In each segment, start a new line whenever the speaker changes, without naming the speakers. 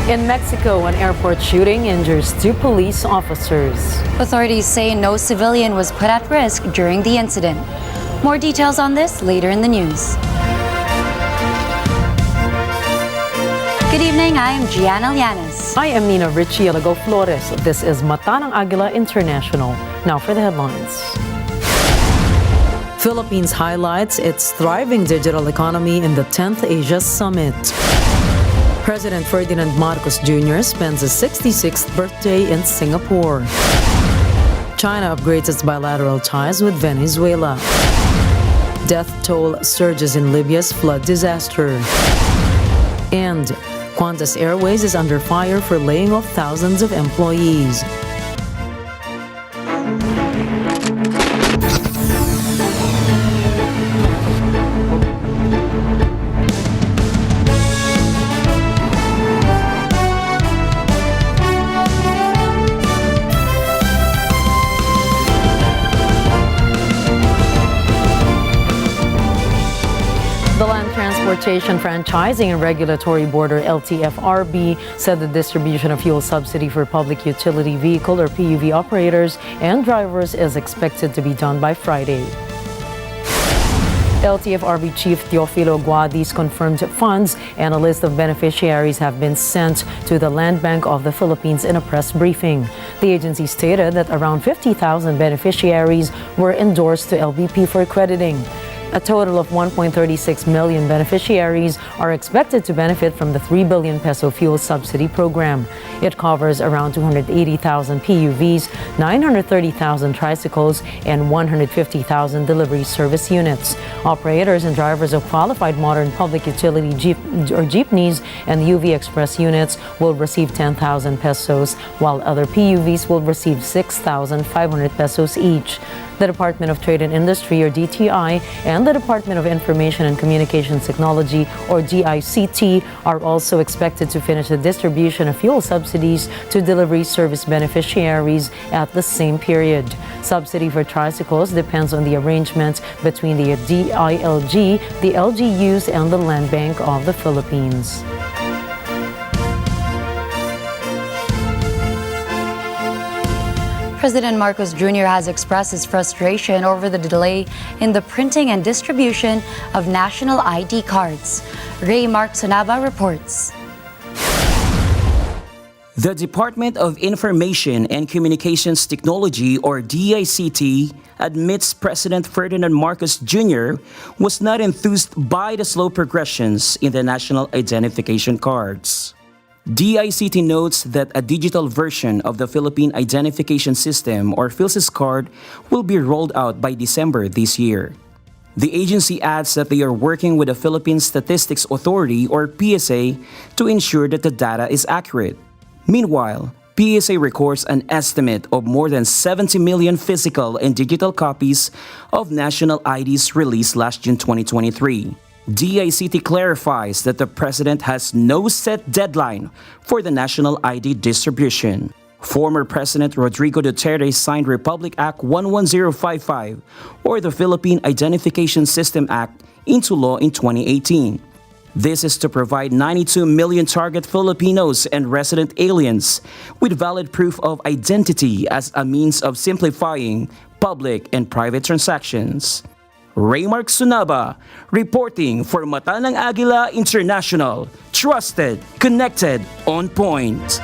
In Mexico, an airport shooting injures 2 police officers.
Authorities say no civilian was put at risk during the incident. More details on this later in the news. Good evening, I am Gianna Llanes.
I am Nina Richie Alagao-Flores. This is Mata ng Agila International. Now for the headlines. Philippines highlights its thriving digital economy in the 10th Asia Summit. President Ferdinand Marcos Jr. spends his 66th birthday in Singapore. China upgrades its bilateral ties with Venezuela. Death toll surges in Libya's flood disaster. And Qantas Airways is under fire for laying off thousands of employees. The Land Transportation Franchising and Regulatory Board, or LTFRB, said the distribution of fuel subsidy for public utility vehicle, or PUV, operators and drivers is expected to be done by Friday. LTFRB Chief Teofilo Guadis confirmed funds and a list of beneficiaries have been sent to the Land Bank of the Philippines in a press briefing. The agency stated that around 50,000 beneficiaries were endorsed to LBP for crediting. A total of 1.36 million beneficiaries are expected to benefit from the 3 billion peso fuel subsidy program. It covers around 280,000 PUVs, 930,000 tricycles, and 150,000 delivery service units. Operators and drivers of qualified modern public utility jeepneys and UV Express units will receive 10,000 pesos, while other PUVs will receive 6,500 pesos each. The Department of Trade and Industry, or DTI, and the Department of Information and Communications Technology, or DICT, are also expected to finish the distribution of fuel subsidies to delivery service beneficiaries at the same period. Subsidy for tricycles depends on the arrangement between the DILG, the LGUs, and the Land Bank of the Philippines.
President Marcos Jr. has expressed his frustration over the delay in the printing and distribution of national ID cards. Ray Mark Sonaba reports.
The Department of Information and Communications Technology, or DICT, admits President Ferdinand Marcos Jr. was not enthused by the slow progressions in the national identification cards. DICT notes that a digital version of the Philippine Identification System, or PhilSys card, will be rolled out by December this year. The agency adds that they are working with the Philippine Statistics Authority, or PSA, to ensure that the data is accurate. Meanwhile, PSA records an estimate of more than 70 million physical and digital copies of national IDs released last June 2023. DICT clarifies that the President has no set deadline for the national ID distribution. Former President Rodrigo Duterte signed Republic Act 11055, or the Philippine Identification System Act, into law in 2018. This is to provide 92 million target Filipinos and resident aliens with valid proof of identity as a means of simplifying public and private transactions. Raymark Sunaba, reporting for Mata ng Agila International. Trusted, connected, on point.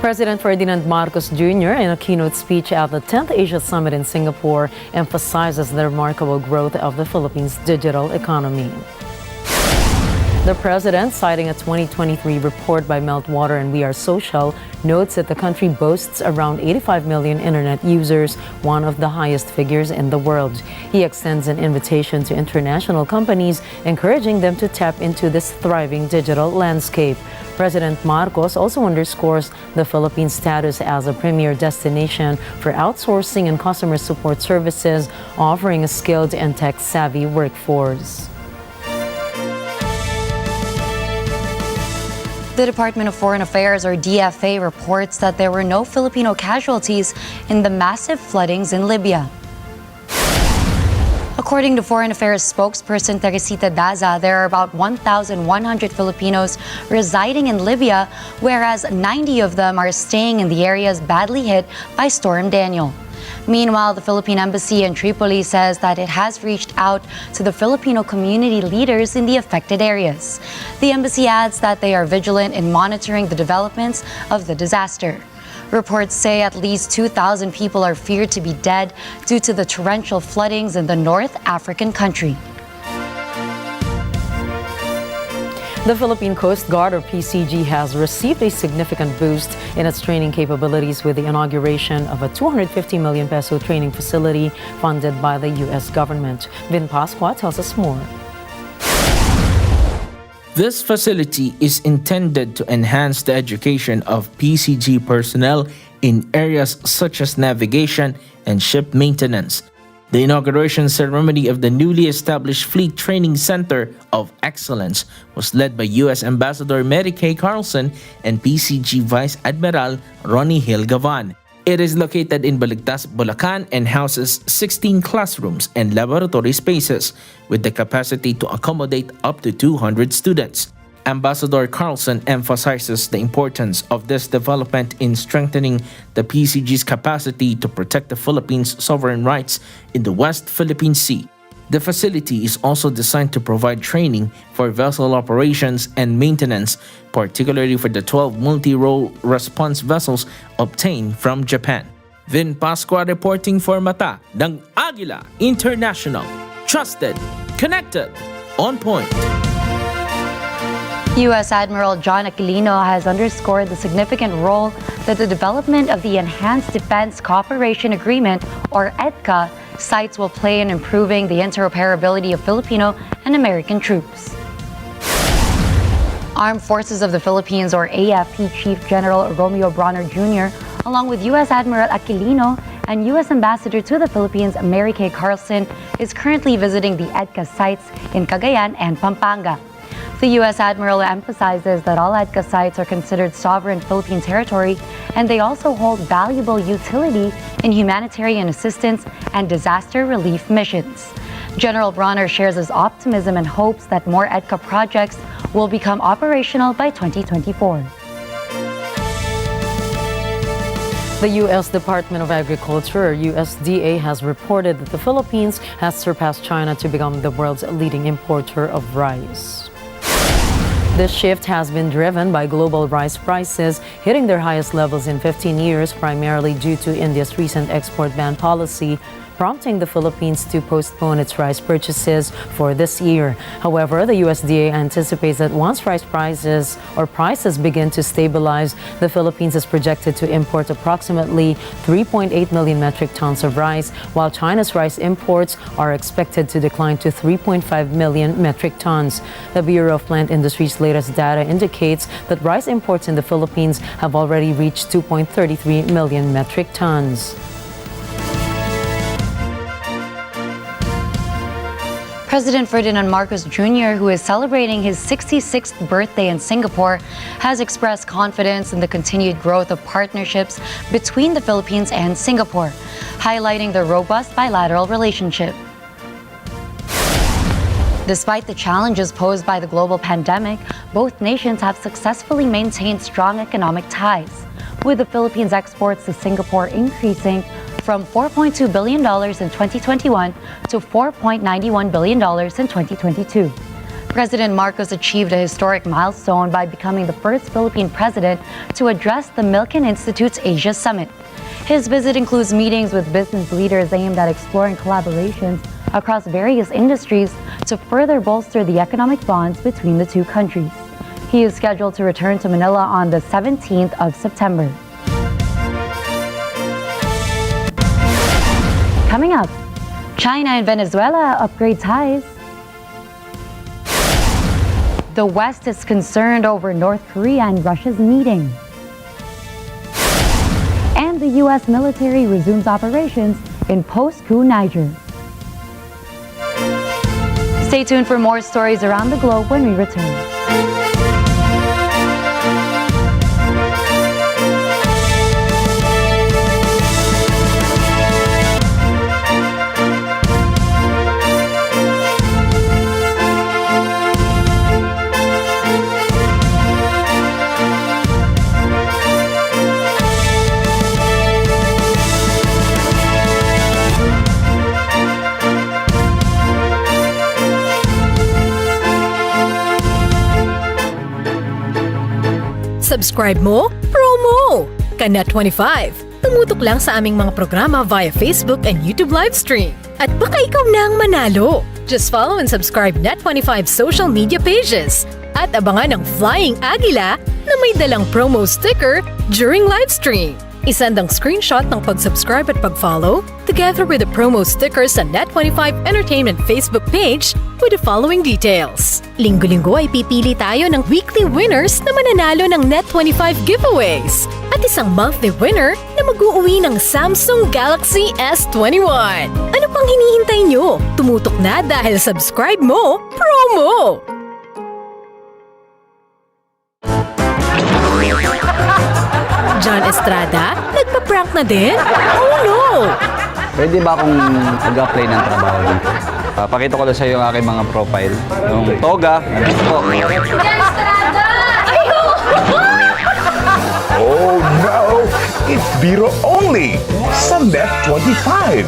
President Ferdinand Marcos Jr., in a keynote speech at the 10th Asia Summit in Singapore, emphasizes the remarkable growth of the Philippines' digital economy. The president, citing a 2023 report by Meltwater and We Are Social, notes that the country boasts around 85 million internet users, one of the highest figures in the world. He extends an invitation to international companies, encouraging them to tap into this thriving digital landscape. President Marcos also underscores the Philippines' status as a premier destination for outsourcing and customer support services, offering a skilled and tech-savvy workforce.
The Department of Foreign Affairs, or DFA, reports that there were no Filipino casualties in the massive floodings in Libya. According to Foreign Affairs spokesperson Teresita Daza, there are about 1,100 Filipinos residing in Libya, whereas 90 of them are staying in the areas badly hit by Storm Daniel. Meanwhile, the Philippine Embassy in Tripoli says that it has reached out to the Filipino community leaders in the affected areas. The embassy adds that they are vigilant in monitoring the developments of the disaster. Reports say at least 2,000 people are feared to be dead due to the torrential floodings in the North African country.
The Philippine Coast Guard, or PCG, has received a significant boost in its training capabilities with the inauguration of a 250 million peso training facility funded by the U.S. government. Vin Pascua tells us more.
This facility is intended to enhance the education of PCG personnel in areas such as navigation and ship maintenance. The inauguration ceremony of the newly established Fleet Training Center of Excellence was led by U.S. Ambassador Mary Kay Carlson and PCG Vice Admiral Ronnie Hill Gavan. It is located in Baligtas, Bulacan and houses 16 classrooms and laboratory spaces with the capacity to accommodate up to 200 students. Ambassador Carlson emphasizes the importance of this development in strengthening the PCG's capacity to protect the Philippines' sovereign rights in the West Philippine Sea. The facility is also designed to provide training for vessel operations and maintenance, particularly for the 12 multi-role response vessels obtained from Japan. Vin Pascua reporting for Mata ng Agila International. Trusted, connected, on point.
U.S. Admiral John Aquilino has underscored the significant role that the development of the Enhanced Defense Cooperation Agreement, or EDCA, sites will play in improving the interoperability of Filipino and American troops. Armed Forces of the Philippines, or AFP Chief General Romeo Bronner Jr., along with U.S. Admiral Aquilino and U.S. Ambassador to the Philippines Mary Kay Carlson, is currently visiting the EDCA sites in Cagayan and Pampanga. The U.S. Admiral emphasizes that all EDCA sites are considered sovereign Philippine territory, and they also hold valuable utility in humanitarian assistance and disaster relief missions. General Bronner shares his optimism and hopes that more EDCA projects will become operational by 2024.
The U.S. Department of Agriculture, or USDA, has reported that the Philippines has surpassed China to become the world's leading importer of rice. This shift has been driven by global rice prices hitting their highest levels in 15 years, primarily due to India's recent export ban policy, prompting the Philippines to postpone its rice purchases for this year. However, the USDA anticipates that once rice prices begin to stabilize, the Philippines is projected to import approximately 3.8 million metric tons of rice, while China's rice imports are expected to decline to 3.5 million metric tons. The Bureau of Plant Industry's latest data indicates that rice imports in the Philippines have already reached 2.33 million metric tons.
President Ferdinand Marcos Jr., who is celebrating his 66th birthday in Singapore, has expressed confidence in the continued growth of partnerships between the Philippines and Singapore, highlighting the robust bilateral relationship. Despite the challenges posed by the global pandemic, both nations have successfully maintained strong economic ties, with the Philippines' exports to Singapore increasing from $4.2 billion in 2021 to $4.91 billion in 2022. President Marcos achieved a historic milestone by becoming the first Philippine president to address the Milken Institute's Asia Summit. His visit includes meetings with business leaders aimed at exploring collaborations across various industries to further bolster the economic bonds between the two countries. He is scheduled to return to Manila on the 17th of September. Coming up, China and Venezuela upgrade ties. The West is concerned over North Korea and Russia's meeting. And the U.S. military resumes operations in post-coup Niger. Stay tuned for more stories around the globe when we return.
Subscribe mo? Promo! Ka-Net25. Tumutok lang sa aming mga programa via Facebook and YouTube live stream. At baka ikaw na ang manalo. Just follow and subscribe Net25 social media pages. At abangan ang Flying Agila na may dalang promo sticker during live stream. Isend ang screenshot ng pag-subscribe at pag-follow together with the promo sticker sa Net25 Entertainment Facebook page with the following details. Linggo-linggo ay pipili tayo ng weekly winners na mananalo ng Net25 giveaways at isang monthly winner na mag-uuwi ng Samsung Galaxy S21. Ano pang hinihintay nyo? Tumutok na dahil subscribe mo, promo! John Estrada, nagpa-prank na din? Oh no!
Pwede ba akong mag-apply ng trabaho dito? Papakita ko lang sa iyo ang aking mga profile. Yung toga.
Oh no! It's Biro only! Sa Net 25!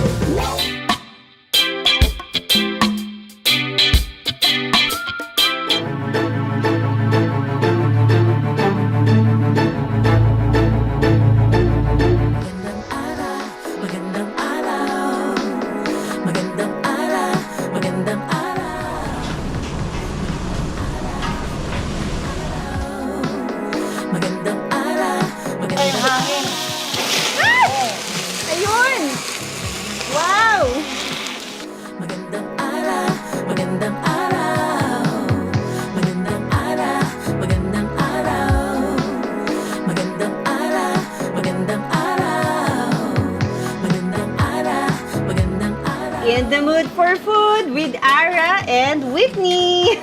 Ayun! Wow! In the mood for food with Ara and Whitney.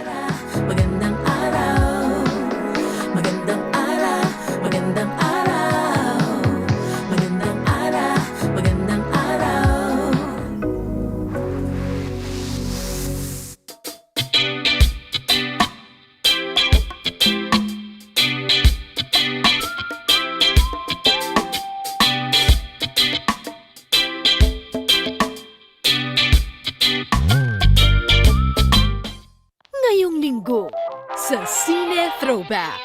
Ngayong linggo sa Cine Throwback.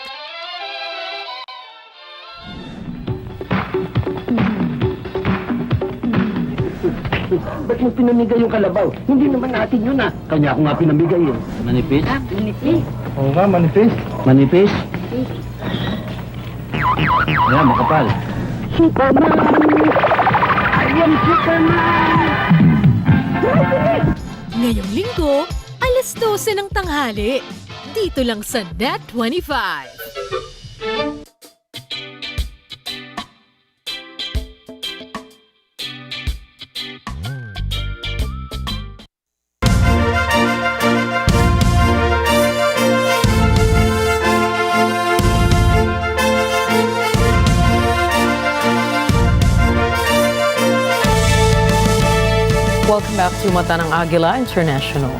Ba't mo pinamigay yung kalabaw? Hindi naman natin yun ah. Kanya ako nga pinamigay eh. Manipis? Manipis. Oo nga, manipis. Manipis? Ayan, makapal. Superman! I am Superman!
Ngayong linggo, alas 12 ng tanghali. Dito lang sa Net 25.
Welcome back to Matanang Agila International.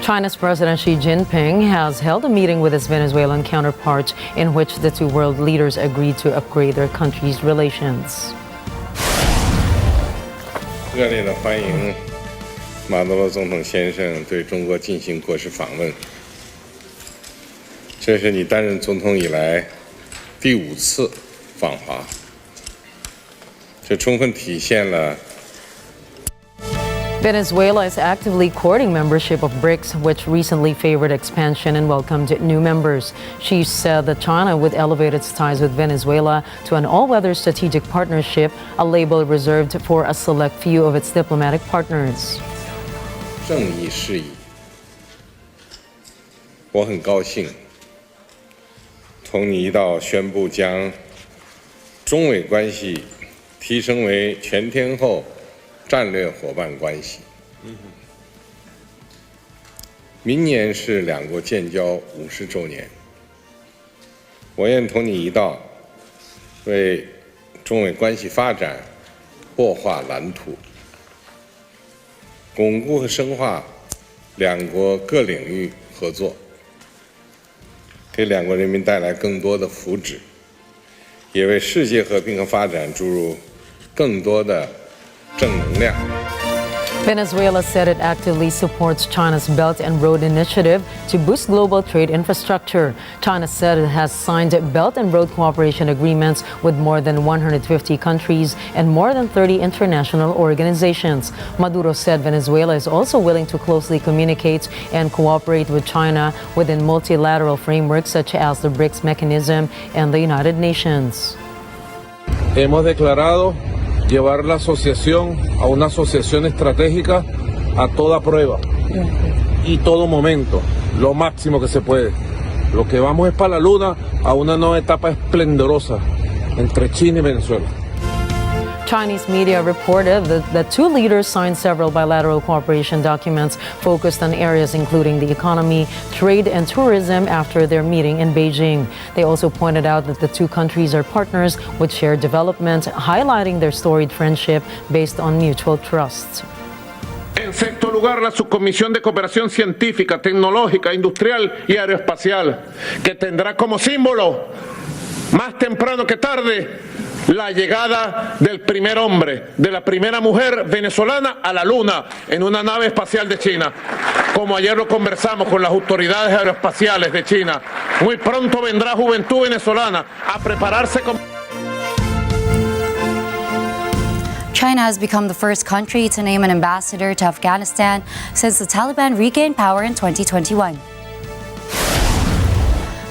China's President Xi Jinping has held a meeting with his Venezuelan counterpart in which the two world leaders agreed to upgrade their countries' relations.
热烈的欢迎马多罗总统先生对中国进行国事访问。这是你担任总统以来第5次访华，这充分体现了
Venezuela is actively courting membership of BRICS, which recently favored expansion and welcomed new members. Xi said that China would elevate its ties with Venezuela to an all-weather strategic partnership, a label reserved for a select few of its diplomatic partners.
正义事宜，我很高兴同你一道宣布将中美关系提升为全天候 战略伙伴关系。明年是两国建交50周年，我愿同你一道，为中美关系发展擘画蓝图，巩固和深化两国各领域合作，给两国人民带来更多的福祉，也为世界和平和发展注入更多的 正能量。
Venezuela said it actively supports China's Belt and Road Initiative to boost global trade infrastructure. China said it has signed Belt and Road cooperation agreements with more than 150 countries and more than 30 international organizations. Maduro said Venezuela is also willing to closely communicate and cooperate with China within multilateral frameworks such as the BRICS mechanism and the United Nations.
Hemos declarado llevar la asociación a una asociación estratégica a toda prueba y todo momento, lo máximo que se puede. Lo que vamos es para la luna, a una nueva etapa esplendorosa entre China y Venezuela.
Chinese media reported that the two leaders signed several bilateral cooperation documents focused on areas including the economy, trade, and tourism after their meeting in Beijing. They also pointed out that the two countries are partners with shared development, highlighting their storied friendship based on mutual trust.
En sexto lugar, la Subcomisión de Cooperación Científica, Tecnológica, Industrial y Aeroespacial, que tendrá como símbolo, más temprano que tarde, la llegada del primer hombre, de la primera mujer venezolana a la Luna en una nave espacial de China, como ayer lo conversamos con las autoridades aeroespaciales de China. Muy pronto vendrá juventud venezolana a prepararse con...
China has become the first country to name an ambassador to Afghanistan since the Taliban regained power in 2021.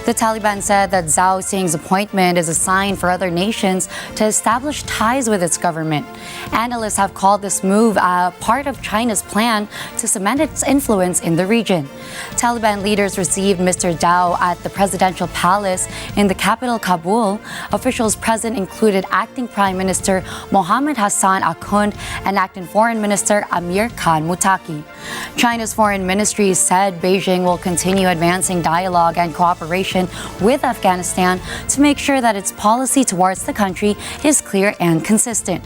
The Taliban said that Zhao Singh's appointment is a sign for other nations to establish ties with its government. Analysts have called this move a part of China's plan to cement its influence in the region. Taliban leaders received Mr. Zhao at the presidential palace in the capital Kabul. Officials present included acting Prime Minister Mohammad Hassan Akhund and acting Foreign Minister Amir Khan Muttaqi. China's foreign ministry said Beijing will continue advancing dialogue and cooperation with Afghanistan to make sure that its policy towards the country is clear and consistent.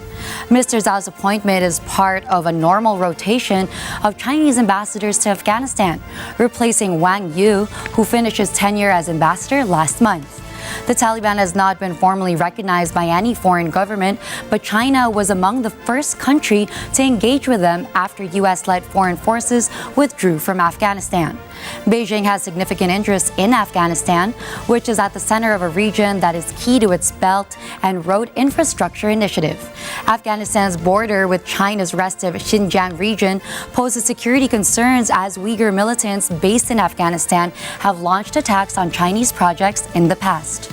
Mr. Zhao's appointment is part of a normal rotation of Chinese ambassadors to Afghanistan, replacing Wang Yu, who finished his tenure as ambassador last month. The Taliban has not been formally recognized by any foreign government, but China was among the first country to engage with them after U.S.-led foreign forces withdrew from Afghanistan. Beijing has significant interest in Afghanistan, which is at the center of a region that is key to its Belt and Road Infrastructure Initiative. Afghanistan's border with China's restive Xinjiang region poses security concerns as Uyghur militants based in Afghanistan have launched attacks on Chinese projects in the past.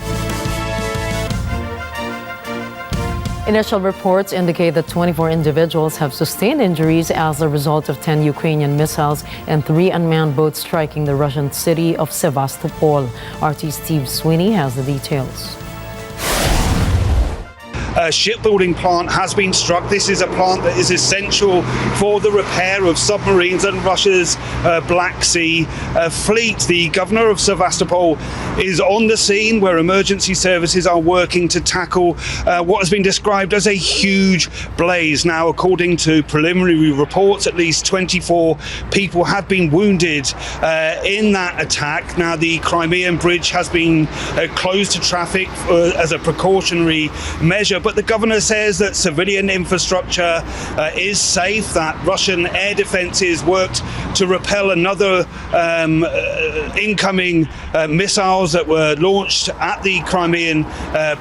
Initial reports indicate that 24 individuals have sustained injuries as a result of 10 Ukrainian missiles and 3 unmanned boats striking the Russian city of Sevastopol. RT Steve Sweeney has the details.
A shipbuilding plant has been struck. This is a plant that is essential for the repair of submarines and Russia's Black Sea fleet. The governor of Sevastopol is on the scene where emergency services are working to tackle what has been described as a huge blaze. Now, according to preliminary reports, at least 24 people have been wounded in that attack. Now, the Crimean bridge has been closed to traffic as a precautionary measure, but the governor says that civilian infrastructure is safe, that Russian air defenses worked to repel another incoming missiles that were launched at the Crimean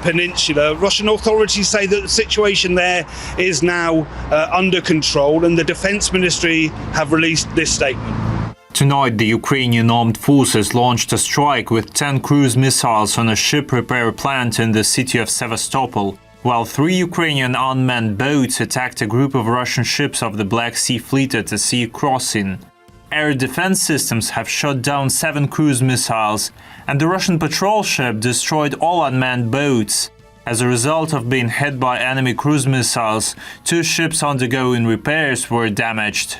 Peninsula. Russian authorities say that the situation there is now under control, and the Defense Ministry have released this statement.
Tonight, the Ukrainian armed forces launched a strike with 10 cruise missiles on a ship repair plant in the city of Sevastopol, while 3 Ukrainian unmanned boats attacked a group of Russian ships of the Black Sea Fleet at a sea crossing. Air defense systems have shot down 7 cruise missiles, and the Russian patrol ship destroyed all unmanned boats. As a result of being hit by enemy cruise missiles, 2 ships undergoing repairs were damaged.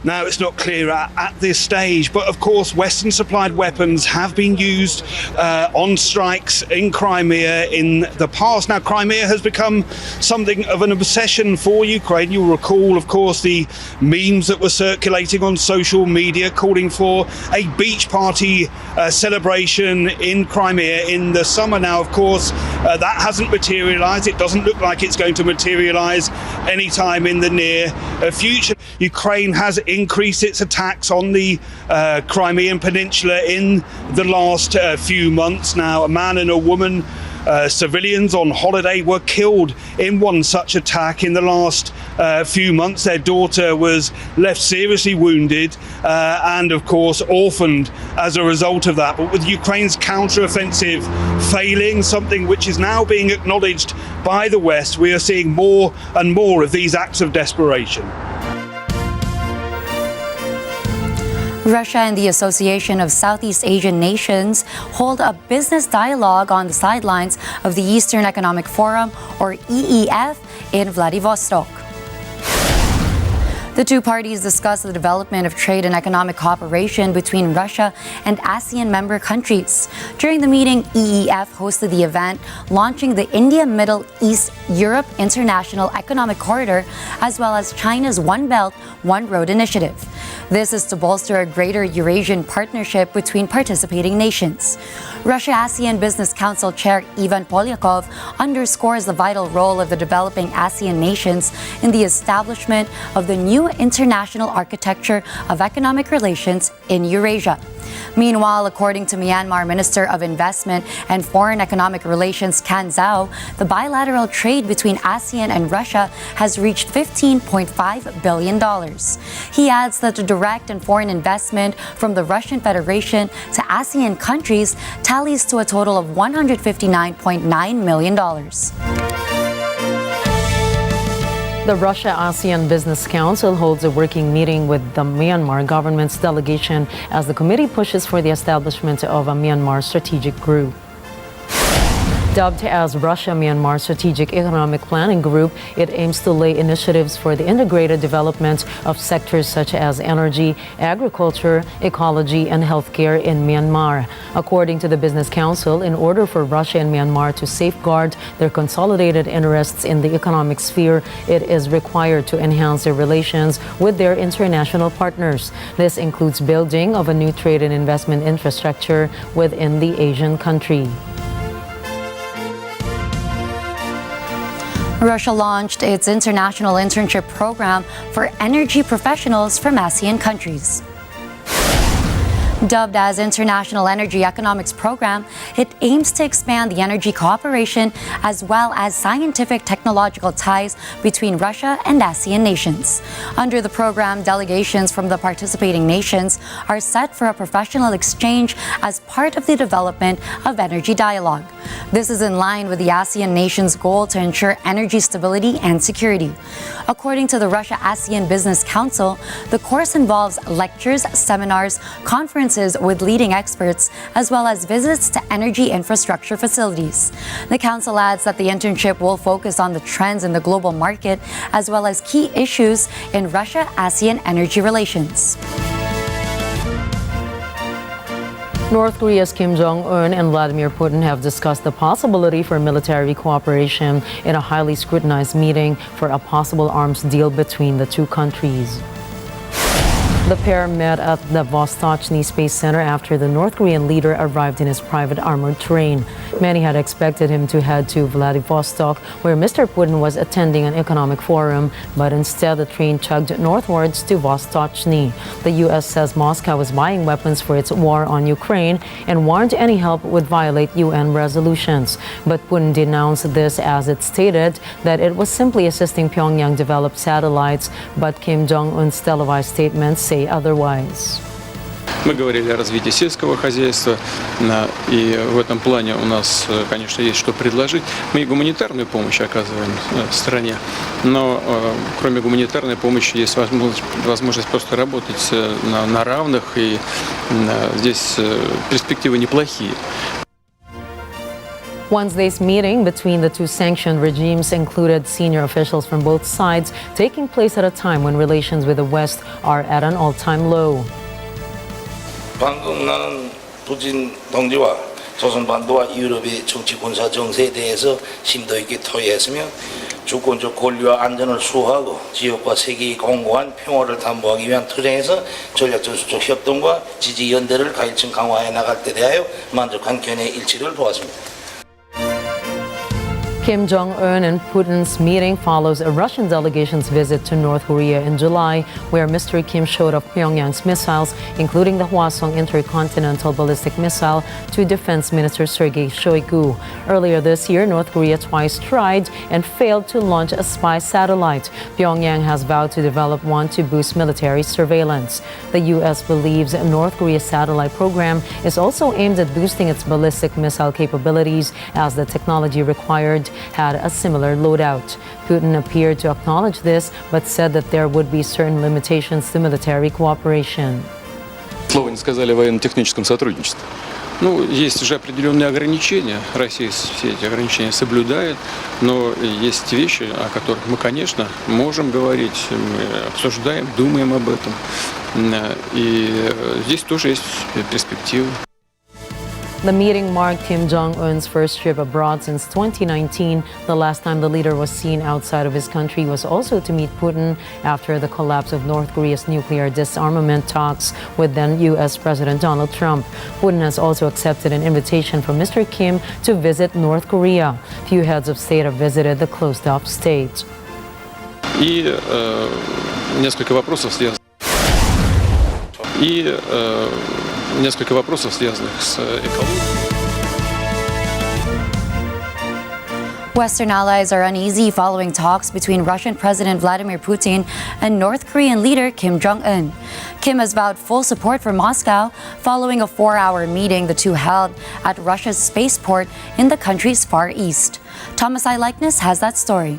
Now, it's not clear at this stage, but of course, Western supplied weapons have been used on strikes in Crimea in the past. Now, Crimea has become something of an obsession for Ukraine. You'll recall, of course, the memes that were circulating on social media calling for a beach party celebration in Crimea in the summer. Now, of course, that hasn't materialized. It doesn't look like it's going to materialize anytime in the near future. Ukraine has increased its attacks on the Crimean Peninsula in the last few months. Now, a man and a woman, civilians on holiday, were killed in one such attack in the last few months. Their daughter was left seriously wounded and, of course, orphaned as a result of that. But with Ukraine's counter-offensive failing, something which is now being acknowledged by the West, we are seeing more and more of these acts of desperation.
Russia and the Association of Southeast Asian Nations hold a business dialogue on the sidelines of the Eastern Economic Forum, or EEF, in Vladivostok. The two parties discussed the development of trade and economic cooperation between Russia and ASEAN member countries. During the meeting, EEF hosted the event launching the India-Middle East-Europe International Economic Corridor, as well as China's One Belt, One Road initiative. This is to bolster a greater Eurasian partnership between participating nations. Russia-ASEAN Business Council Chair Ivan Polyakov underscores the vital role of the developing ASEAN nations in the establishment of the new international architecture of economic relations in Eurasia. Meanwhile, according to Myanmar Minister of Investment and Foreign Economic Relations Kan Zhao, the bilateral trade between ASEAN and Russia has reached $15.5 billion. He adds that the direct and foreign investment from the Russian Federation to ASEAN countries tallies to a total of $159.9 million.
The Russia-ASEAN Business Council holds a working meeting with the Myanmar government's delegation as the committee pushes for the establishment of a Myanmar strategic group. Dubbed as Russia-Myanmar Strategic Economic Planning Group, it aims to lay initiatives for the integrated development of sectors such as energy, agriculture, ecology, and healthcare in Myanmar. According to the Business Council, in order for Russia and Myanmar to safeguard their consolidated interests in the economic sphere, it is required to enhance their relations with their international partners. This includes building of a new trade and investment infrastructure within the Asian country.
Russia launched its international internship program for energy professionals from ASEAN countries. Dubbed as International Energy Economics Program, it aims to expand the energy cooperation as well as scientific technological ties between Russia and ASEAN nations. Under the program, delegations from the participating nations are set for a professional exchange as part of the development of energy dialogue. This is in line with the ASEAN nations' goal to ensure energy stability and security. According to the Russia-ASEAN Business Council, the course involves lectures, seminars, conferences with leading experts, as well as visits to energy infrastructure facilities. The council adds that the internship will focus on the trends in the global market, as well as key issues in Russia-ASEAN energy relations.
North Korea's Kim Jong-un and Vladimir Putin have discussed the possibility for military cooperation in a highly scrutinized meeting for a possible arms deal between the two countries. The pair met at the Vostochny Space Center after the North Korean leader arrived in his private armored train. Many had expected him to head to Vladivostok, where Mr. Putin was attending an economic forum, but instead the train chugged northwards to Vostochny. The U.S. says Moscow is buying weapons for its war on Ukraine and warned any help would violate UN resolutions. But Putin denounced this as it stated that it was simply assisting Pyongyang develop satellites, but Kim Jong-un's televised statements say otherwise.
Мы говорили о развитии сельского хозяйства, и в этом плане у нас, конечно, есть что предложить. Мы и гуманитарную помощь оказываем стране, но кроме гуманитарной помощи есть возможность просто работать на равных, и здесь перспективы неплохие.
Wednesday's meeting between the two sanctioned regimes included senior officials from both sides, taking place at a time when relations with the West are at an all-time low.
방금 나는 푸틴 동지와 조선반도와 유럽의 정치 군사 정세에 대해서 심도 있게 토의했으며 주권적 권리와 안전을 수호하고 지역과 세계의 공고한 평화를 담보하기 위한 투쟁에서 전략전술적 협동과 지지 연대를 가일층 강화해 나갈 데 대하여 만족한 견해 일치를 보았습니다.
Kim Jong-un and Putin's meeting follows a Russian delegation's visit to North Korea in July, where Mr. Kim showed off Pyongyang's missiles, including the Hwasong intercontinental ballistic missile, to Defense Minister Sergei Shoigu. Earlier this year, North Korea twice tried and failed to launch a spy satellite. Pyongyang has vowed to develop one to boost military surveillance. The U.S. believes North Korea's satellite program is also aimed at boosting its ballistic missile capabilities, as the technology required had a similar loadout. Putin appeared to acknowledge this, but said that there would be certain limitations to military cooperation.
Слова не сказали о военно-техническом сотрудничестве. Ну, есть уже определенные ограничения. Россия все эти ограничения соблюдает, но есть вещи, о которых мы, конечно, можем говорить, мы обсуждаем, думаем об этом. И здесь тоже есть перспективы.
The meeting marked Kim Jong-un's first trip abroad since 2019. The last time the leader was seen outside of his country was also to meet Putin after the collapse of North Korea's nuclear disarmament talks with then U.S. President Donald Trump. Putin has also accepted an invitation from Mr. Kim to visit North Korea. Few heads of state have visited the closed-off state.
И несколько вопросов связанных с экологией.
Western allies are uneasy following talks between Russian President Vladimir Putin and North Korean leader Kim Jong-un. Kim has vowed full support for Moscow following a 4-hour meeting the two held at Russia's spaceport in the country's far east. Thomas I. Likeness has that story.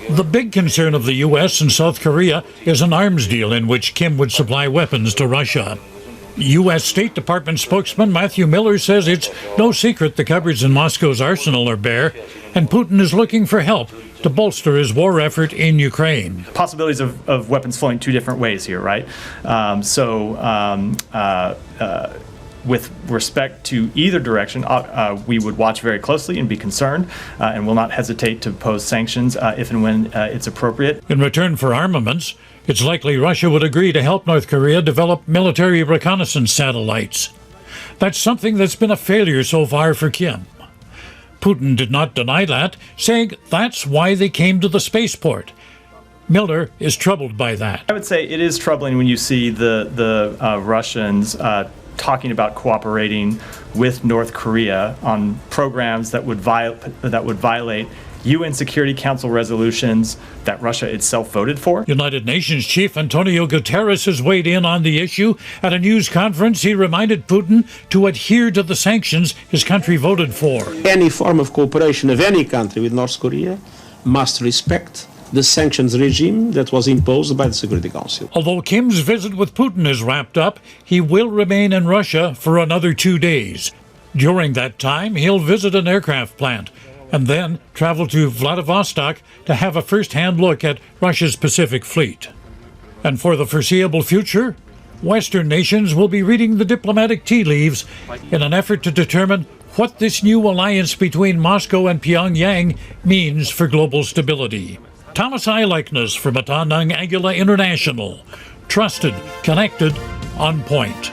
The big concern of the U.S. and South Korea is an arms deal in which Kim would supply weapons to Russia. U.S. State Department spokesman Matthew Miller says it's no secret the cupboards in Moscow's arsenal are bare, and Putin is looking for help to bolster his war effort in Ukraine.
Possibilities of weapons flowing two different ways here, right? With respect to either direction, we would watch very closely and be concerned and will not hesitate to impose sanctions if and when it's appropriate.
In return for armaments, it's likely Russia would agree to help North Korea develop military reconnaissance satellites. That's something that's been a failure so far for Kim. Putin did not deny that, saying that's why they came to the spaceport. Miller is troubled by that.
I would say it is troubling when you see the Russians talking about cooperating with North Korea on programs that would violate UN Security Council resolutions that Russia itself voted for.
United Nations Chief Antonio Guterres has weighed in on the issue. At a news conference, he reminded Putin to adhere to the sanctions his country voted for.
Any form of cooperation of any country with North Korea must respect the sanctions regime that was imposed by the Security Council.
Although Kim's visit with Putin is wrapped up, he will remain in Russia for another 2 days. During that time, he'll visit an aircraft plant and then travel to Vladivostok to have a first-hand look at Russia's Pacific Fleet. And for the foreseeable future, Western nations will be reading the diplomatic tea leaves in an effort to determine what this new alliance between Moscow and Pyongyang means for global stability. Thomas I. Likeness for Batanang Agila International. Trusted, connected, on point.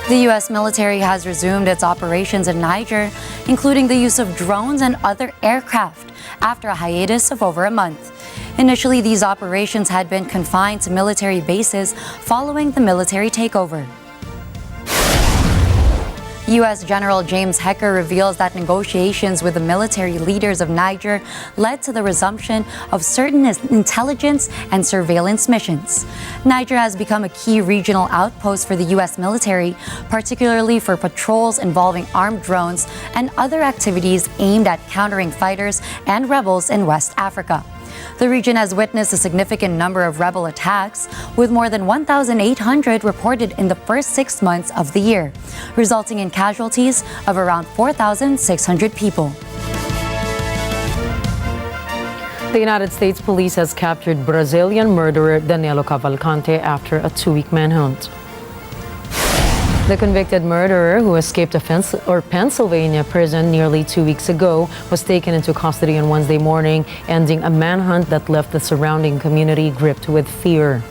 The U.S. military has resumed its operations in Niger, including the use of drones and other aircraft, after a hiatus of over a month. Initially, these operations had been confined to military bases following the military takeover. U.S. General James Hecker reveals that negotiations with the military leaders of Niger led to the resumption of certain intelligence and surveillance missions. Niger has become a key regional outpost for the U.S. military, particularly for patrols involving armed drones and other activities aimed at countering fighters and rebels in West Africa. The region has witnessed a significant number of rebel attacks, with more than 1,800 reported in the first 6 months of the year, resulting in casualties of around 4,600 people.
The United States Police has captured Brazilian murderer Danilo Cavalcante after a 2-week manhunt. The convicted murderer, who escaped a Pennsylvania prison nearly 2 weeks ago, was taken into custody on Wednesday morning, ending a manhunt that left the surrounding community gripped with fear.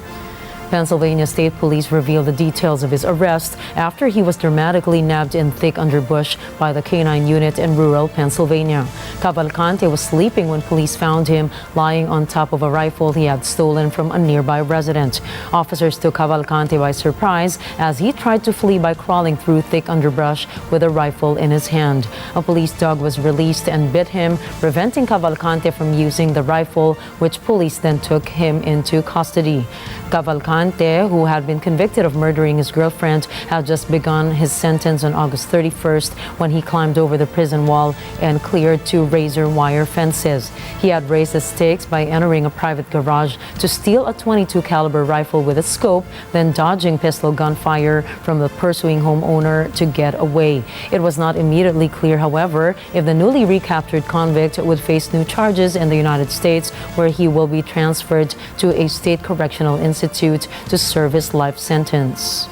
Pennsylvania State Police revealed the details of his arrest after he was dramatically nabbed in thick underbush by the K-9 unit in rural Pennsylvania. Cavalcante was sleeping when police found him lying on top of a rifle he had stolen from a nearby resident. Officers took Cavalcante by surprise as he tried to flee by crawling through thick underbrush with a rifle in his hand. A police dog was released and bit him, preventing Cavalcante from using the rifle, which police then took him into custody. Cavalcante, who had been convicted of murdering his girlfriend, had just begun his sentence on August 31st when he climbed over the prison wall and cleared 2 razor wire fences. He had raised the stakes by entering a private garage to steal a .22 caliber rifle with a scope, then dodging pistol gunfire from the pursuing homeowner to get away. It was not immediately clear, however, if the newly recaptured convict would face new charges in the United States, where he will be transferred to a state correctional institute to serve his life sentence.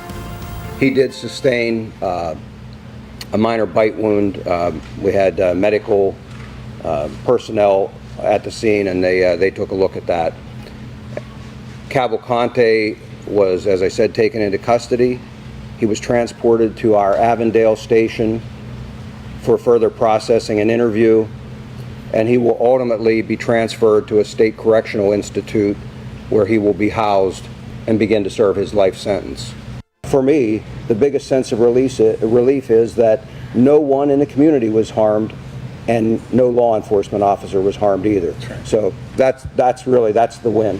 He did sustain a minor bite wound. We had medical personnel at the scene, and they took a look at that. Cavalcante was, as I said, taken into custody. He was transported to our Avondale station for further processing and interview, and he will ultimately be transferred to a state correctional institute where he will be housed and begin to serve his life sentence. For me, the biggest sense of relief is that no one in the community was harmed and no law enforcement officer was harmed either. So that's the win.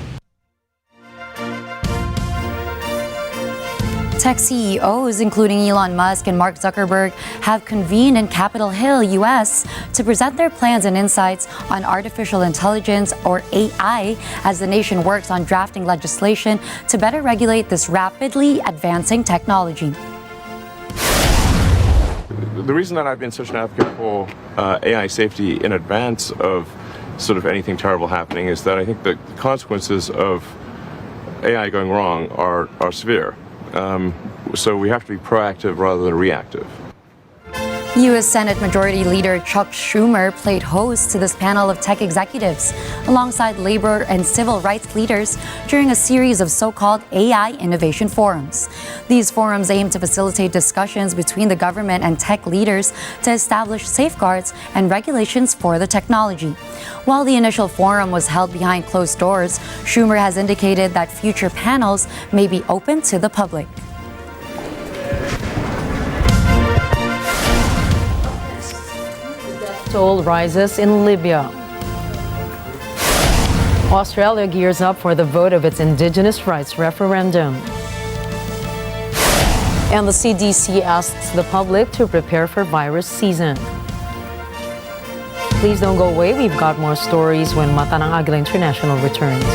Tech CEOs, including Elon Musk and Mark Zuckerberg, have convened in Capitol Hill, U.S., to present their plans and insights on artificial intelligence, or AI, as the nation works on drafting legislation to better regulate this rapidly advancing technology.
The reason that I've been such an advocate for AI safety in advance of sort of anything terrible happening is that I think the consequences of AI going wrong are severe. So we have to be proactive rather than reactive.
U.S. Senate Majority Leader Chuck Schumer played host to this panel of tech executives alongside labor and civil rights leaders during a series of so-called AI innovation forums. These forums aim to facilitate discussions between the government and tech leaders to establish safeguards and regulations for the technology. While the initial forum was held behind closed doors, Schumer has indicated that future panels may be open to the public.
Toll rises in Libya. Australia gears up for the vote of its Indigenous rights referendum. And the CDC asks the public to prepare for virus season. Please don't go away. We've got more stories when Mata ng Agila International returns.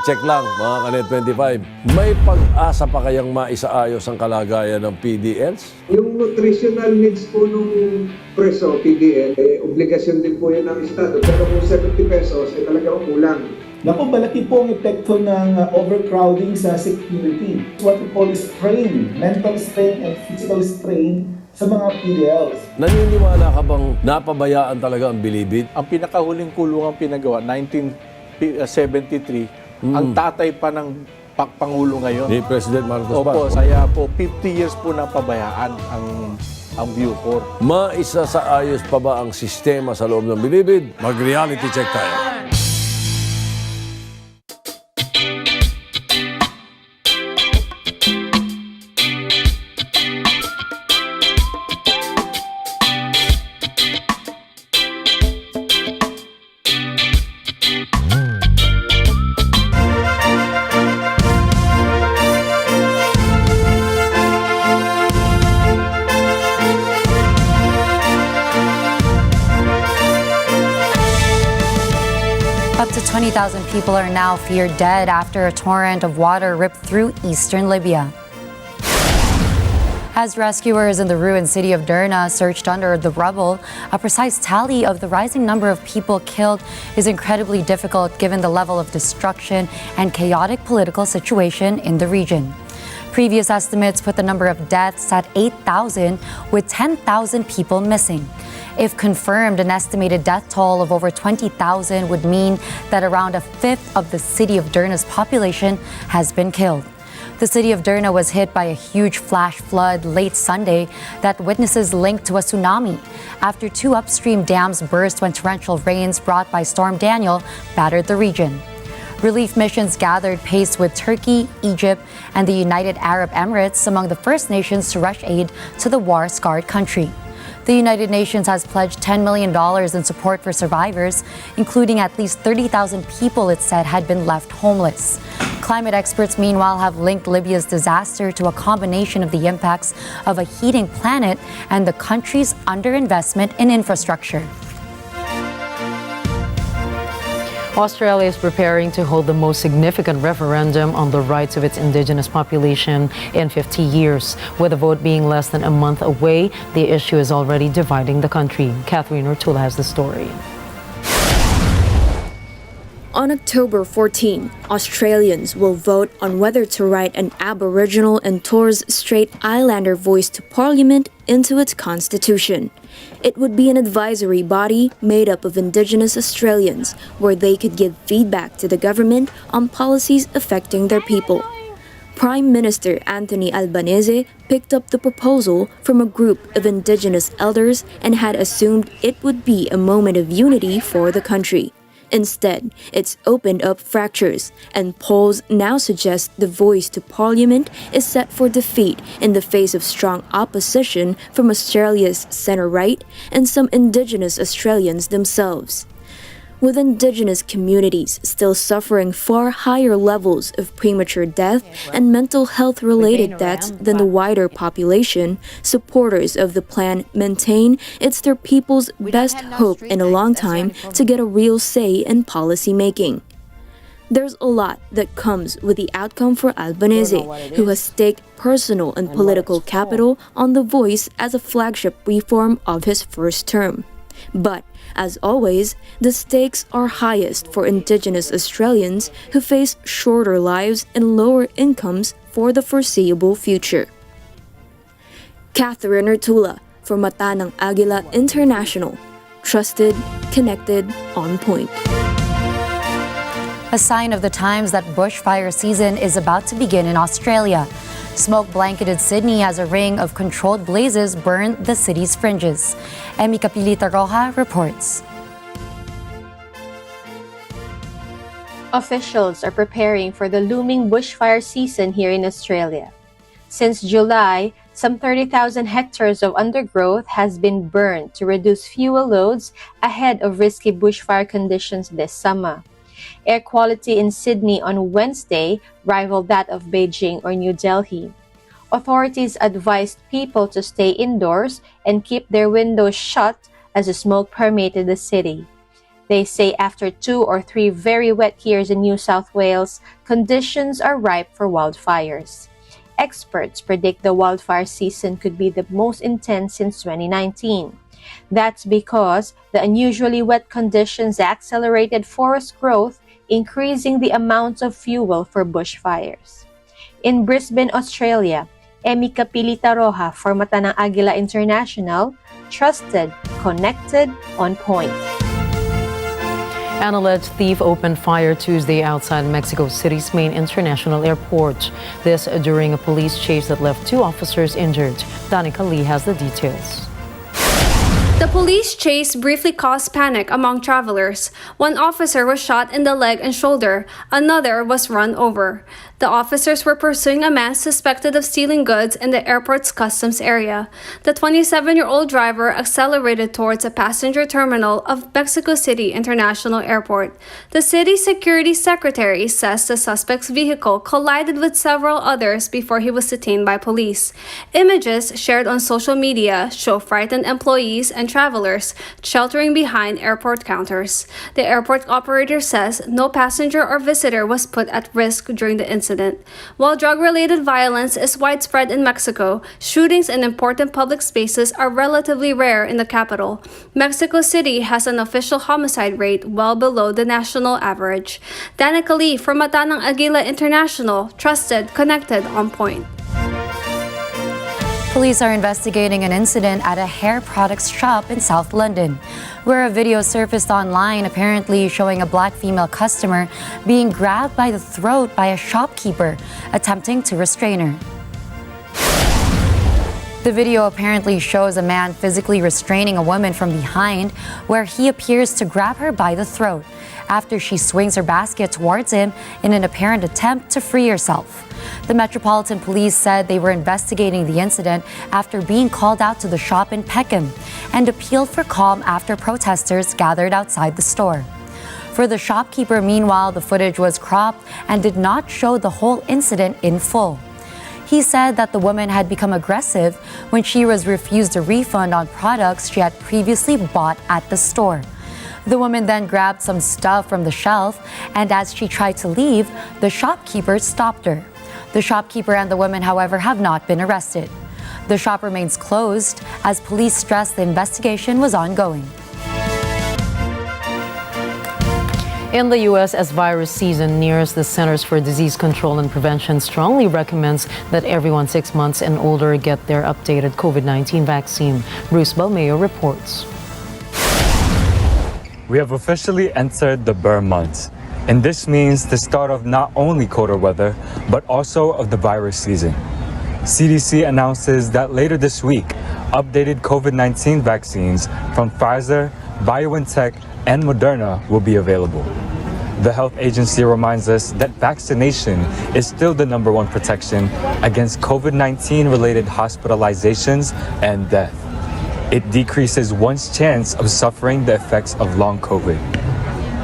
Check lang, mga Kanet 25. May pag-asa pa kayang maisaayos ang kalagayan ng PDLs?
Yung nutritional needs po nung preso, PDL, obligasyon din po yan ng Estado. Pero kung 70 pesos, talagang kulang.
Naku, malaki po ang epekto ng overcrowding sa security. What we call strain, mental strain and physical strain sa mga PDLs.
Naniniwala ka bang napabayaan talaga ang bilibid?
Ang pinakahuling kulungang pinagawa, 1973, ang tatay pa ng Pangulo ngayon.
Ni President Marcos pa?
Opo, kaya po 50 years po na pabayaan ang Bucor.
Maisasaayos pa ba ang sistema sa loob ng bilibid? Mag-reality check tayo.
to 20,000 people are now feared dead after a torrent of water ripped through eastern Libya. As rescuers in the ruined city of Derna searched under the rubble, a precise tally of the rising number of people killed is incredibly difficult given the level of destruction and chaotic political situation in the region. Previous estimates put the number of deaths at 8,000, with 10,000 people missing. If confirmed, an estimated death toll of over 20,000 would mean that around a fifth of the city of Derna's population has been killed. The city of Derna was hit by a huge flash flood late Sunday that witnesses linked to a tsunami after two upstream dams burst when torrential rains brought by Storm Daniel battered the region. Relief missions gathered pace with Turkey, Egypt, and the United Arab Emirates among the first nations to rush aid to the war-scarred country. The United Nations has pledged $10 million in support for survivors, including at least 30,000 people it said had been left homeless. Climate experts, meanwhile, have linked Libya's disaster to a combination of the impacts of a heating planet and the country's underinvestment in infrastructure.
Australia is preparing to hold the most significant referendum on the rights of its indigenous population in 50 years. With the vote being less than a month away, the issue is already dividing the country. Catherine Ortula has the story.
On October 14, Australians will vote on whether to write an Aboriginal and Torres Strait Islander voice to Parliament into its constitution. It would be an advisory body made up of Indigenous Australians, where they could give feedback to the government on policies affecting their people. Prime Minister Anthony Albanese picked up the proposal from a group of Indigenous elders and had assumed it would be a moment of unity for the country. Instead, it's opened up fractures, and polls now suggest the voice to Parliament is set for defeat in the face of strong opposition from Australia's centre-right and some Indigenous Australians themselves. With Indigenous communities still suffering far higher levels of premature death and mental health-related deaths than the wider population, supporters of the plan maintain it's their people's best hope in a long time to get a real say in policy making. There's a lot that comes with the outcome for Albanese, who has staked personal and political capital on the voice as a flagship reform of his first term. But, as always, the stakes are highest for Indigenous Australians who face shorter lives and lower incomes for the foreseeable future. Catherine Ortula for Mata ng Agila International. Trusted, connected, on point.
A sign of the times that bushfire season is about to begin in Australia. Smoke-blanketed Sydney as a ring of controlled blazes burned the city's fringes. Emi Capilita Roja reports.
Officials are preparing for the looming bushfire season here in Australia. Since July, some 30,000 hectares of undergrowth has been burned to reduce fuel loads ahead of risky bushfire conditions this summer. Air quality in Sydney on Wednesday rivaled that of Beijing or New Delhi. Authorities advised people to stay indoors and keep their windows shut as the smoke permeated the city. They say after 2 or 3 very wet years in New South Wales, conditions are ripe for wildfires. Experts predict the wildfire season could be the most intense since 2019. That's because the unusually wet conditions accelerated forest growth, increasing the amounts of fuel for bushfires. In Brisbane, Australia, Emi Capilita Roja for Mata ng Agila International, trusted, connected, on point.
An alleged thief opened fire Tuesday outside Mexico City's main international airport. This during a police chase that left 2 officers injured. Danica Lee has the details.
The police chase briefly caused panic among travelers. One officer was shot in the leg and shoulder. Another was run over. The officers were pursuing a man suspected of stealing goods in the airport's customs area. The 27-year-old driver accelerated towards a passenger terminal of Mexico City International Airport. The city's security secretary says the suspect's vehicle collided with several others before he was detained by police. Images shared on social media show frightened employees and travelers sheltering behind airport counters. The airport operator says no passenger or visitor was put at risk during the incident. While drug-related violence is widespread in Mexico, shootings in important public spaces are relatively rare in the capital. Mexico City has an official homicide rate well below the national average. Danica Lee from Mata ng Agila International, trusted, connected, on point.
Police are investigating an incident at a hair products shop in South London, where a video surfaced online apparently showing a black female customer being grabbed by the throat by a shopkeeper attempting to restrain her. The video apparently shows a man physically restraining a woman from behind, where he appears to grab her by the throat after she swings her basket towards him in an apparent attempt to free herself. The Metropolitan Police said they were investigating the incident after being called out to the shop in Peckham and appealed for calm after protesters gathered outside the store. For the shopkeeper, meanwhile, the footage was cropped and did not show the whole incident in full. He said that the woman had become aggressive when she was refused a refund on products she had previously bought at the store. The woman then grabbed some stuff from the shelf, and as she tried to leave, the shopkeeper stopped her. The shopkeeper and the woman, however, have not been arrested. The shop remains closed as police stressed the investigation was ongoing.
In the U.S., as virus season nears, the Centers for Disease Control and Prevention strongly recommends that everyone 6 months and older get their updated COVID-19 vaccine. Bruce Balmeo reports.
We have officially entered the Burr months, and this means the start of not only colder weather, but also of the virus season. CDC announces that later this week, updated COVID-19 vaccines from Pfizer, BioNTech, and Moderna will be available. The health agency reminds us that vaccination is still the #1 protection against COVID-19 related hospitalizations and death. It decreases one's chance of suffering the effects of long COVID.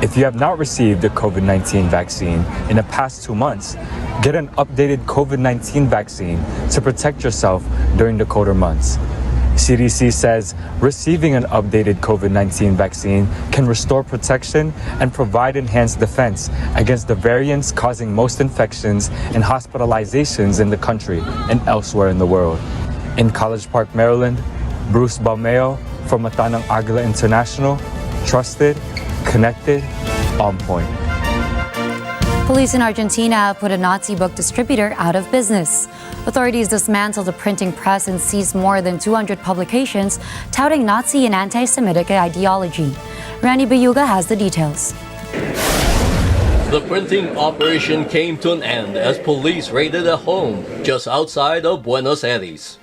If you have not received the COVID-19 vaccine in the past 2 months, get an updated COVID-19 vaccine to protect yourself during the colder months. CDC says receiving an updated COVID-19 vaccine can restore protection and provide enhanced defense against the variants causing most infections and hospitalizations in the country and elsewhere in the world. In College Park, Maryland, Bruce Balmeo from Mata ng Agila International, trusted, connected, on point.
Police in Argentina have put a Nazi book distributor out of business. Authorities dismantled the printing press and seized more than 200 publications touting Nazi and anti-Semitic ideology. Randy Bayuga has the details.
The printing operation came to an end as police raided a home just outside of Buenos Aires.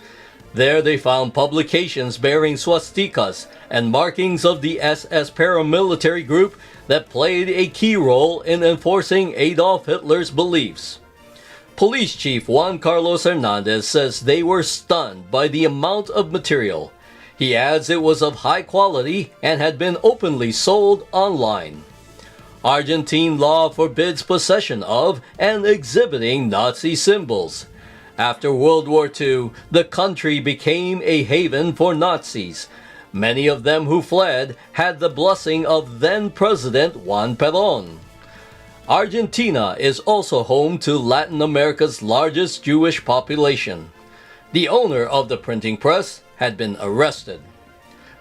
There they found publications bearing swastikas and markings of the SS paramilitary group that played a key role in enforcing Adolf Hitler's beliefs. Police Chief Juan Carlos Hernandez says they were stunned by the amount of material. He adds it was of high quality and had been openly sold online. Argentine law forbids possession of and exhibiting Nazi symbols. After World War II, the country became a haven for Nazis. Many of them who fled had the blessing of then-President Juan Perón. Argentina is also home to Latin America's largest Jewish population. The owner of the printing press had been arrested.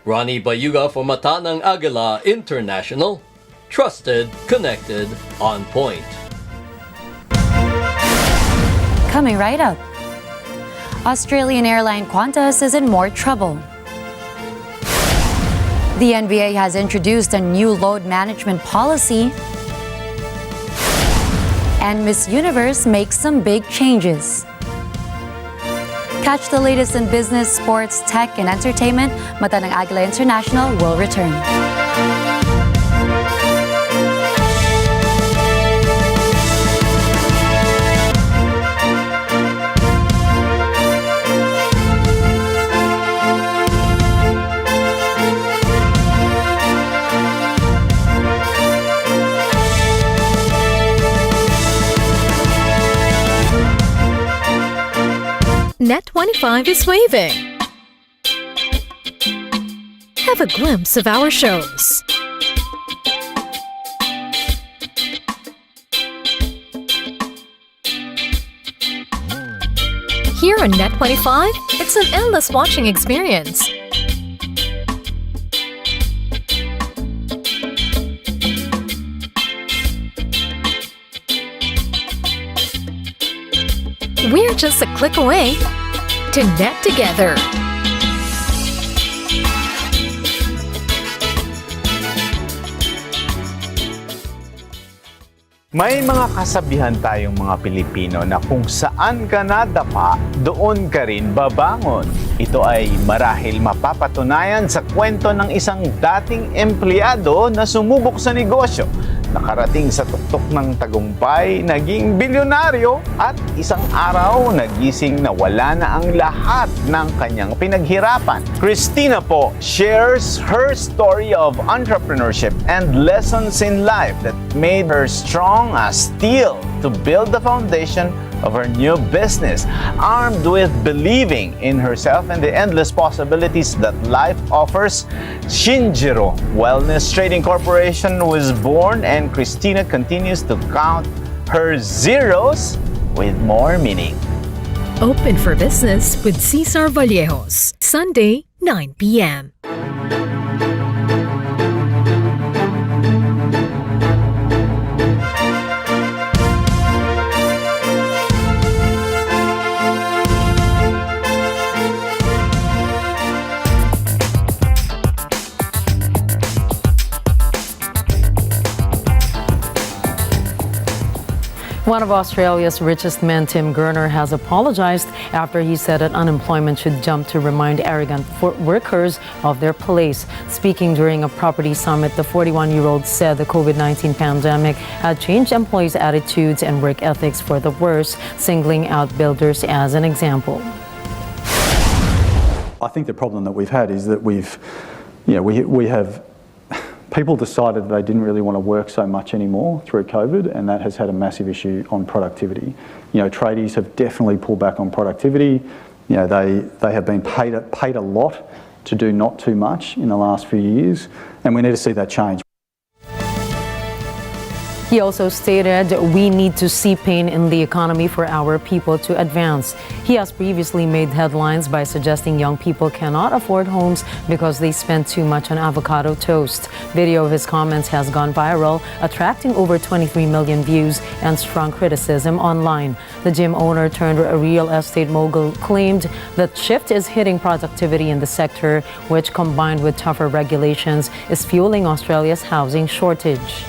Ronnie Bayuga for Mata ng Agila International, trusted, connected, on point.
Coming right up, Australian airline Qantas is in more trouble. The NBA has introduced a new load management policy, and Miss Universe makes some big changes. Catch the latest in business, sports, tech, and entertainment. Mata ng Agila International will return.
Net 25 is waving. have a glimpse of our shows. Here on Net25, it's an endless watching experience. We're just a click away to Net Together.
May mga kasabihan tayong mga Pilipino na kung saan ka nadapa, doon ka rin babangon. Ito ay marahil mapapatunayan sa kwento ng isang dating empleyado na sumubok sa negosyo. Nakarating sa tuktok ng tagumpay, naging bilyonaryo at isang araw nagising na wala na ang lahat ng kanyang pinaghirapan. Christina po shares her story of entrepreneurship and lessons in life that made her strong as steel to build the foundation of her new business, armed with believing in herself and the endless possibilities that life offers. Shinjiro Wellness Trading Corporation was born, and Christina continues to count her zeros with more meaning.
Open for business with Cesar Vallejos, Sunday, 9 p.m.
One of Australia's richest men, Tim Gurner, has apologized after he said that unemployment should jump to remind arrogant workers of their place. Speaking during a property summit, the 41-year-old said the COVID-19 pandemic had changed employees' attitudes and work ethics for the worse, singling out builders as an example.
I think the problem that we've had is that we have people decided that they didn't really want to work so much anymore through COVID, and that has had a massive issue on productivity. Tradies have definitely pulled back on productivity. They have been paid a lot to do not too much in the last few years, and we need to see that change.
He also stated, "We need to see pain in the economy for our people to advance." He has previously made headlines by suggesting young people cannot afford homes because they spend too much on avocado toast. Video of his comments has gone viral, attracting over 23 million views and strong criticism online. The gym owner turned a real estate mogul claimed that shift is hitting productivity in the sector, which combined with tougher regulations is fueling Australia's housing shortage.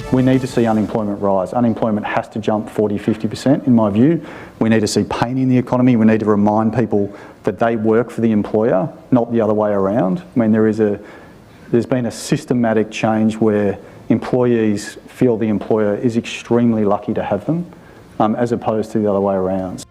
We need to see unemployment rise. Unemployment has to jump 40-50% in my view. We need to see pain in the economy. We need to remind people that they work for the employer, not the other way around. I mean, there's been a systematic change where employees feel the employer is extremely lucky to have them, as opposed to the other way around.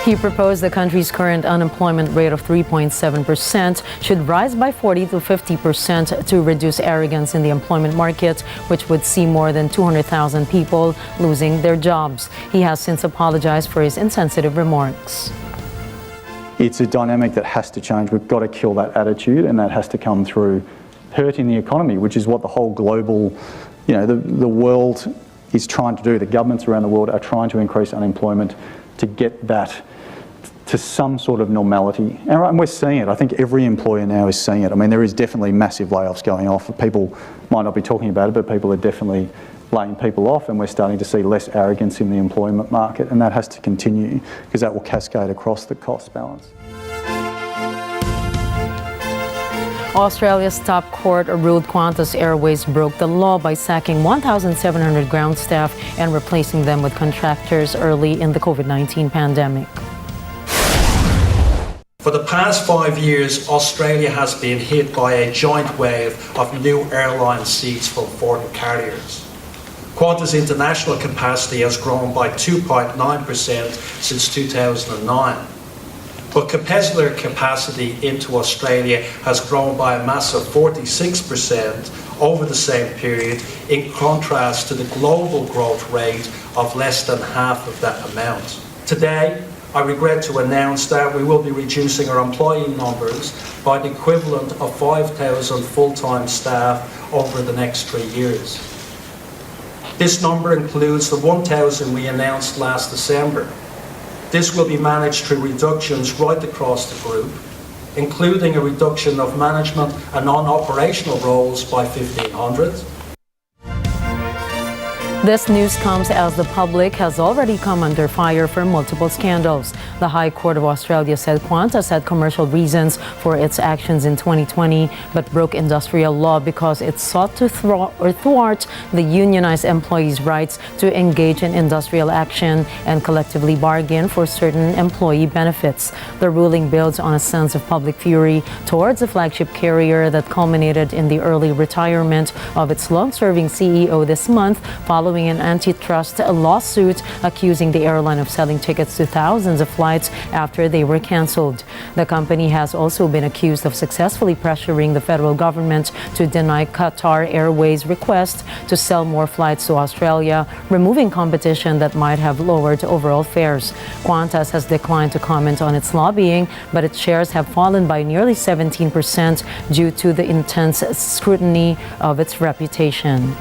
He proposed the country's current unemployment rate of 3.7% should rise by 40 to 50% to reduce arrogance in the employment market, which would see more than 200,000 people losing their jobs. He has since apologized for his insensitive remarks.
It's a dynamic that has to change. We've got to kill that attitude, and that has to come through hurting the economy, which is what the whole global, the world is trying to do. The governments around the world are trying to increase unemployment to get that to some sort of normality. And we're seeing it. I think every employer now is seeing it. I mean, there is definitely massive layoffs going off. People might not be talking about it, but people are definitely laying people off, and we're starting to see less arrogance in the employment market, and that has to continue because that will cascade across the cost balance.
Australia's top court ruled Qantas Airways broke the law by sacking 1,700 ground staff and replacing them with contractors early in the COVID-19 pandemic.
For the past 5 years, Australia has been hit by a joint wave of new airline seats from foreign carriers. Qantas international capacity has grown by 2.9% since 2009. But competitor capacity into Australia has grown by a massive 46% over the same period, in contrast to the global growth rate of less than half of that amount. Today, I regret to announce that we will be reducing our employee numbers by the equivalent of 5,000 full-time staff over the next 3 years. This number includes the 1,000 we announced last December. This will be managed through reductions right across the group, including a reduction of management and non-operational roles by 1,500.
This news comes as the public has already come under fire for multiple scandals. The High Court of Australia said Qantas had commercial reasons for its actions in 2020, but broke industrial law because it sought to thwart the unionized employees' rights to engage in industrial action and collectively bargain for certain employee benefits. The ruling builds on a sense of public fury towards a flagship carrier that culminated in the early retirement of its long-serving CEO this month, following an antitrust lawsuit accusing the airline of selling tickets to thousands of flights after they were canceled. The company has also been accused of successfully pressuring the federal government to deny Qatar Airways' request to sell more flights to Australia, removing competition that might have lowered overall fares. Qantas has declined to comment on its lobbying, but its shares have fallen by nearly 17% due to the intense scrutiny of its reputation.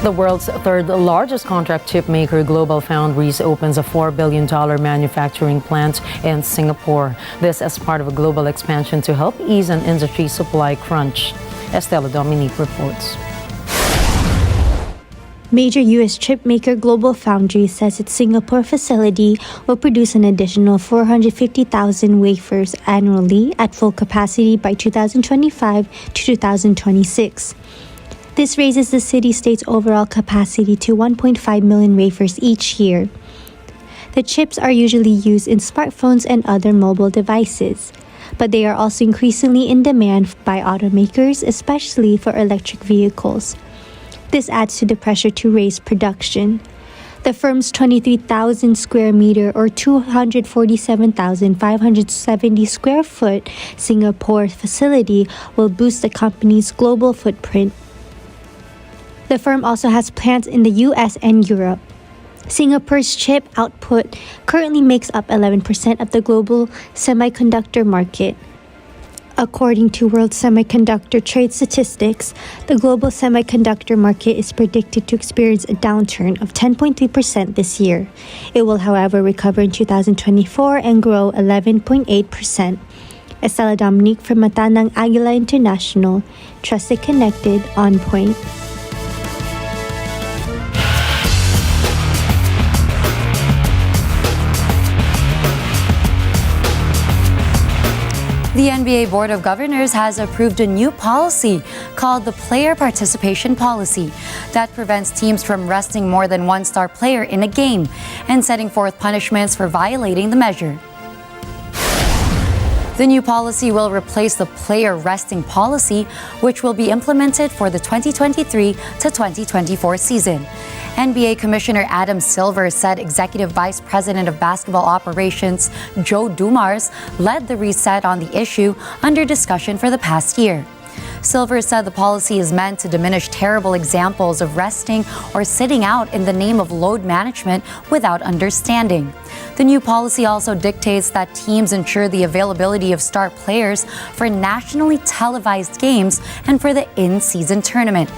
The world's third largest contract chip maker, GlobalFoundries, opens a $4 billion manufacturing plant in Singapore. This as part of a global expansion to help ease an industry supply crunch. Estela Dominique reports.
Major U.S. chip maker GlobalFoundries says its Singapore facility will produce an additional 450,000 wafers annually at full capacity by 2025 to 2026. This raises the city-state's overall capacity to 1.5 million wafers each year. The chips are usually used in smartphones and other mobile devices, but they are also increasingly in demand by automakers, especially for electric vehicles. This adds to the pressure to raise production. The firm's 23,000 square meter or 247,570 square foot Singapore facility will boost the company's global footprint. The firm also has plants in the US and Europe. Singapore's chip output currently makes up 11% of the global semiconductor market. According to World Semiconductor Trade Statistics, the global semiconductor market is predicted to experience a downturn of 10.3% this year. It will, however, recover in 2024 and grow 11.8%. Estela Dominique from Matanang Agila International, Trusted Connected, On Point.
The NBA Board of Governors has approved a new policy called the Player Participation Policy that prevents teams from resting more than one star player in a game and setting forth punishments for violating the measure. The new policy will replace the player resting policy, which will be implemented for the 2023 to 2024 season. NBA Commissioner Adam Silver said Executive Vice President of Basketball Operations Joe Dumars led the reset on the issue under discussion for the past year. Silver said the policy is meant to diminish terrible examples of resting or sitting out in the name of load management without understanding. The new policy also dictates that teams ensure the availability of star players for nationally televised games and for the in-season tournament.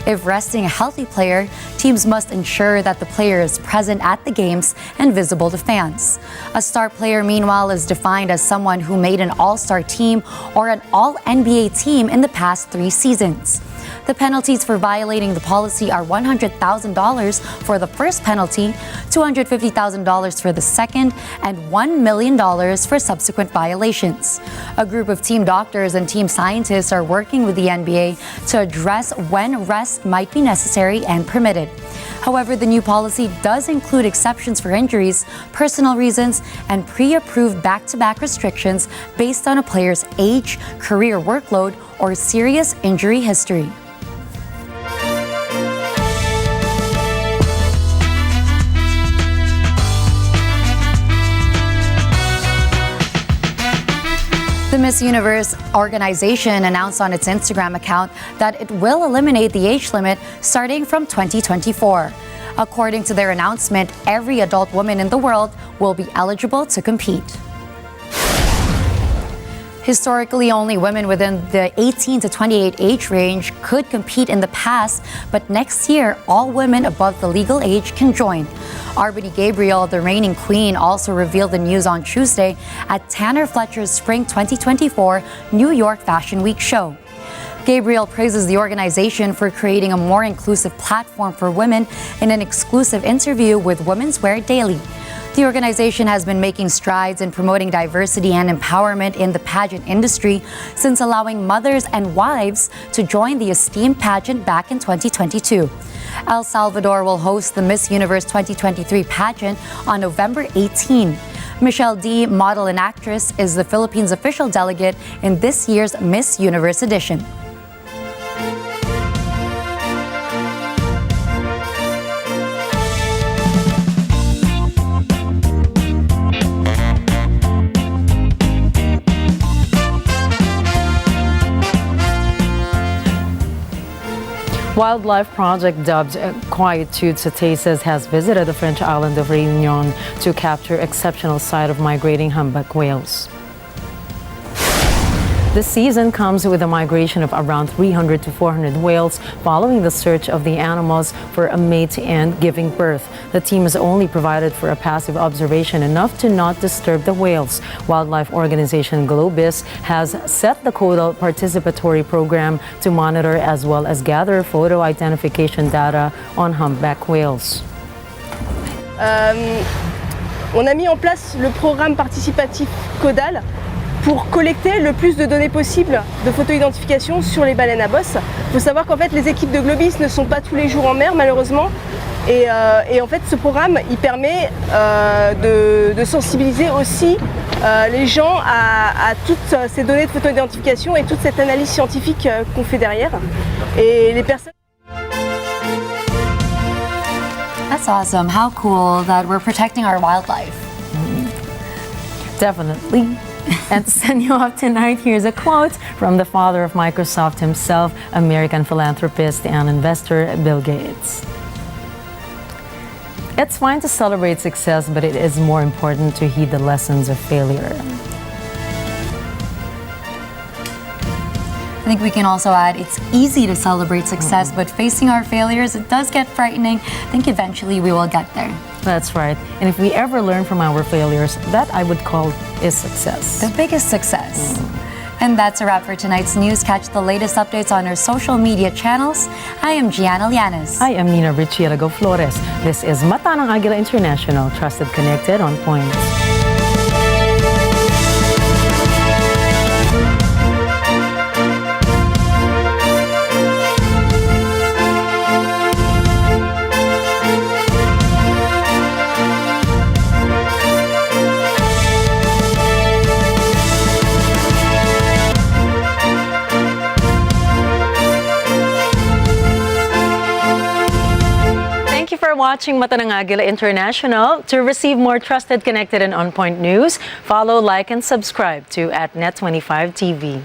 If resting a healthy player, teams must ensure that the player is present at the games and visible to fans. A star player, meanwhile, is defined as someone who made an all-star team or an all-NBA team in the past 3 seasons. The penalties for violating the policy are $100,000 for the first penalty, $250,000 for the second, and $1 million for subsequent violations. A group of team doctors and team scientists are working with the NBA to address when rest might be necessary and permitted. However, the new policy does include exceptions for injuries, personal reasons, and pre-approved back-to-back restrictions based on a player's age, career workload, or serious injury history. The Miss Universe organization announced on its Instagram account that it will eliminate the age limit starting from 2024. According to their announcement, every adult woman in the world will be eligible to compete. Historically, only women within the 18 to 28 age range could compete in the past, but next year, all women above the legal age can join. Arbany Gabriel, the reigning queen, also revealed the news on Tuesday at Tanner Fletcher's Spring 2024 New York Fashion Week show. Gabriel praises the organization for creating a more inclusive platform for women in an exclusive interview with Women's Wear Daily. The organization has been making strides in promoting diversity and empowerment in the pageant industry since allowing mothers and wives to join the esteemed pageant back in 2022. El Salvador will host the Miss Universe 2023 pageant on November 18. Michelle D., model and actress, is the Philippines' official delegate in this year's Miss Universe edition.
Wildlife project dubbed Quietude Cetacees has visited the French island of Réunion to capture exceptional sight of migrating humpback whales. This season comes with a migration of around 300 to 400 whales following the search of the animals for a mate and giving birth. The team is only provided for a passive observation enough to not disturb the whales. Wildlife organization Globis has set the Coastal Participatory Program to monitor as well as gather photo identification data on humpback whales.
On a mis en place le programme participatif Caudal pour collecter le plus de données possibles de photo-identification sur les baleines à bosse. Il faut savoir qu'en fait les équipes de Globis ne sont pas tous les jours en mer malheureusement et en fait ce programme il permet de sensibiliser aussi les gens à toutes ces données de photo-identification et toute cette analyse scientifique qu'on fait derrière. Et les personnes...
That's awesome. How cool that we're protecting our wildlife.
Definitely. And to send you off tonight, here's a quote from the father of Microsoft himself, American philanthropist and investor Bill Gates. It's fine to celebrate success, but it is more important to heed the lessons of failure.
I think we can also add it's easy to celebrate success, but facing our failures, it does get frightening. I think eventually we will get there.
That's right. And if we ever learn from our failures, that I would call is success.
The biggest success. And that's a wrap for tonight's news. Catch the latest updates on our social media channels. I am Gianna Llanes.
I am Nina Richie Alagao-Flores. This is Mata ng Agila International, trusted, connected, on point. For watching Mata ng Agila International. To receive more trusted, connected, and on-point news, follow, like, and subscribe to @Net25 TV.